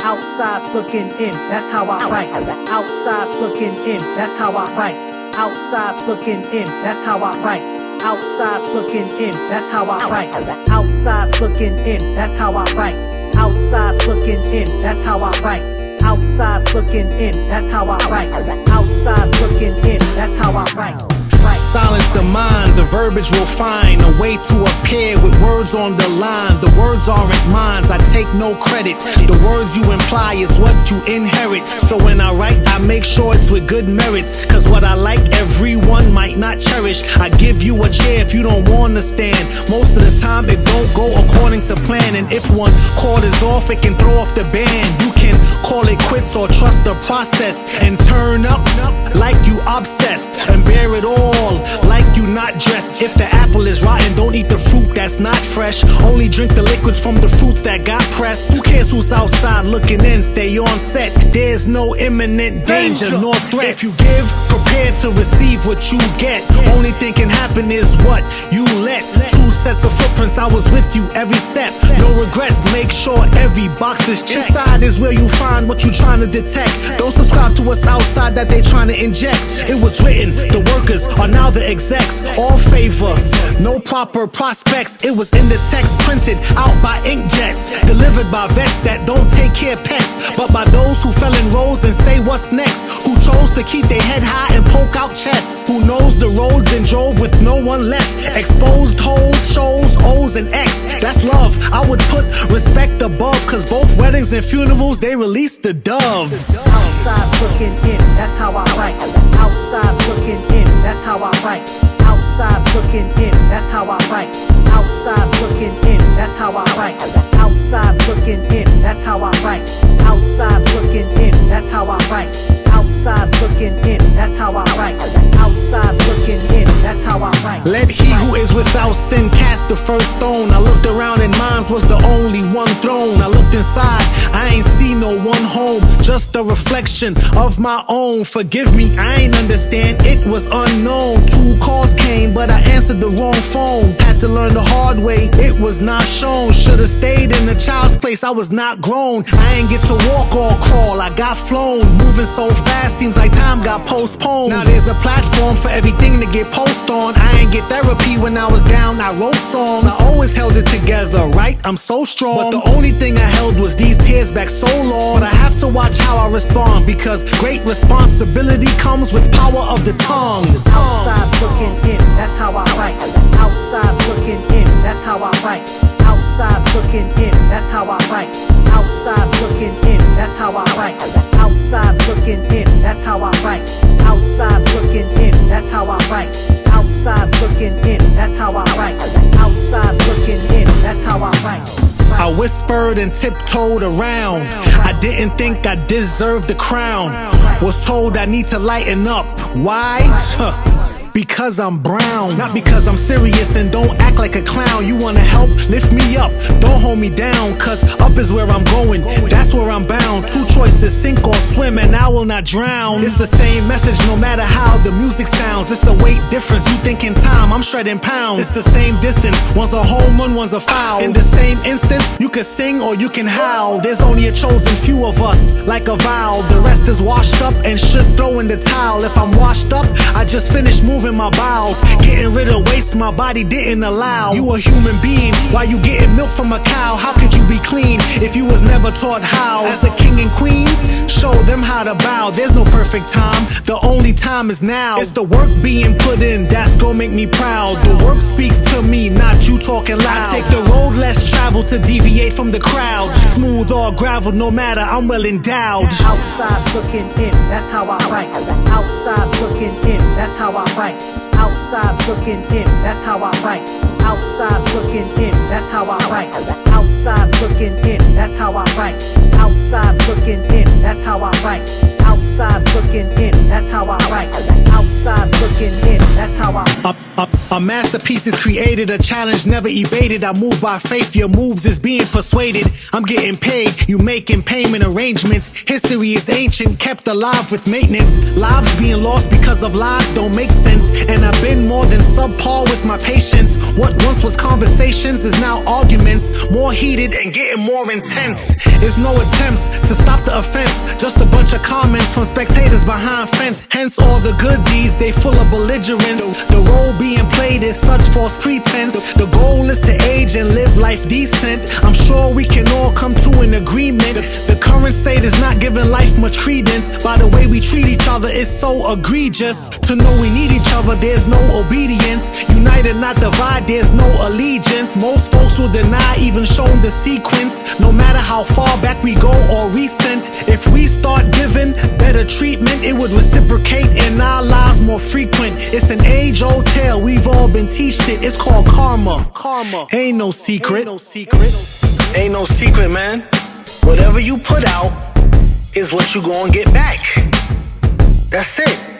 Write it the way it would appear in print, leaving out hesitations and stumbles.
Outside looking in, that's how I write. Outside looking in, that's how I write. Outside looking in, that's how I write. Outside looking in, that's how I write. Outside looking in, that's how I write. Outside looking in, that's how I write. Outside looking in, that's how I write. Outside looking in, that's how I write. Silence the mind, the verbiage will find a way to appear with words on the line. The words aren't mine, I take no credit. The words you imply is what you inherit. So when I write, I make sure it's with good merits. Cause what I like, everyone might not cherish. I give you a chair if you don't wanna stand. Most of the time, it don't go according to plan. And if one chord is off, it can throw off the band. You can call it quits or trust the process and turn up like you obsessed and bear it all like you not dressed. If the apple is rotten, don't eat the fruit that's not fresh. Only drink the liquids from the fruits that got pressed. Who cares who's outside looking in? Stay on set. There's no imminent danger nor threat. If you give, prepare to receive what you get. Only thing can happen is what you let. 2 sets of footprints, I was with you every step. No regrets, make sure every box is checked. Inside is where you find what you trying to detect. Don't subscribe to what's outside that they trying to inject. It was written, the workers are now the execs. All favor, no proper prospects. It was in the text, printed out by inkjets, delivered by vets that don't take care of pets, but by those who fell in rows and say what's next. Who chose to keep their head high and poke out chests. Who knows the roads and drove with no one left. Exposed holes, shows, O's and X. That's love, I would put respect above. Cause both weddings and funerals, they release the doves. Outside looking in, that's how I write. Outside looking in, that's how I write. Outside looking in, that's how I write. Outside looking in, that's how I write. Outside looking in, that's how I write. Outside looking in, that's how I write. Outside looking in, that's how I write. Outside looking in, that's how I write. Let he who is without sin cast the first stone. I looked around and mine was the only one throne. I looked inside, I ain't see no one home, just a reflection of my own. Forgive me, I ain't understand, it was unknown. 2 calls came, but I answered the wrong phone. Had to learn the hard way, it was not shown. Should've stayed in the child's place, I was not grown. I ain't get to walk or crawl, I got flown. Moving so fast, seems like time got postponed. Now there's a platform for everything to get posted on. I ain't get therapy when I was down, I wrote songs. I always held it together, right? I'm so strong. But the only thing I held was these tears back so long. But I have to watch how I respond, because great responsibility comes with power of the tongue. Outside looking in, that's how I write. Outside looking in, that's how I write. Outside looking in, that's how I write. Outside looking in, that's how I write. Outside looking in, that's how I write. Outside looking in, that's how I write. Outside looking in, that's how I write. Outside looking in, that's how I write. I whispered and tiptoed around. I didn't think I deserved the crown. Was told I need to lighten up. Why? Because I'm brown, not because I'm serious and don't act like a clown. You wanna help? Lift me up, don't hold me down. Cause up is where I'm going, that's where I'm bound. 2 choices, sink or swim, and I will not drown. It's the same message no matter how the music sounds. It's a weight difference, you think in time, I'm shredding pounds. It's the same distance, one's a home run, one's a foul. In the same instant, you can sing or you can howl. There's only a chosen few of us, like a vow. The rest is washed up and should throw in the towel. If I'm washed up, I just finished moving my bowels. Getting rid of waste my body didn't allow. You a human being, why you getting milk from a cow? How could you be clean if you was never taught how? As a king and queen, show them how to bow. There's no perfect time, the only time is now. It's the work being put in, that's gonna make me proud. The work speaks to me, not you talking loud. I take the road less traveled to deviate from the crowd. Smooth or gravel, no matter, I'm well endowed. Outside looking in, that's how I write. Outside looking in, that's how I write. Outside looking in, that's how I write. Outside looking in, that's how I write. Outside looking in, that's how I write. Outside looking in, that's how I write. Outside looking in, that's how I write. Outside looking in, that's how I A masterpiece is created, a challenge never evaded. I move by faith, your moves is being persuaded. I'm getting paid, you making payment arrangements. History is ancient, kept alive with maintenance. Lives being lost because of lies don't make sense. And I've been more than subpar with my patience. What once was conversations is now arguments. More heated and getting more intense. There's no attempts to stop the offense, just a bunch of comments from spectators behind fence. Hence all the good deeds, they full of belligerence. The role being played is such false pretense. The goal is to age and live life decent. I'm sure we can all come to an agreement. The current state is not giving life much credence. By the way we treat each other is so egregious. To know we need each other, there's no obedience. United, not divide, there's no allegiance. Most folks will deny even showing the sequence. No matter how far back we go or recent, if we start giving better treatment, it would reciprocate in our lives more frequent. It's an age-old tale, we've all been teached it. It's called karma. Ain't no secret. Ain't no secret, man. Whatever you put out is what you gonna get back. That's it.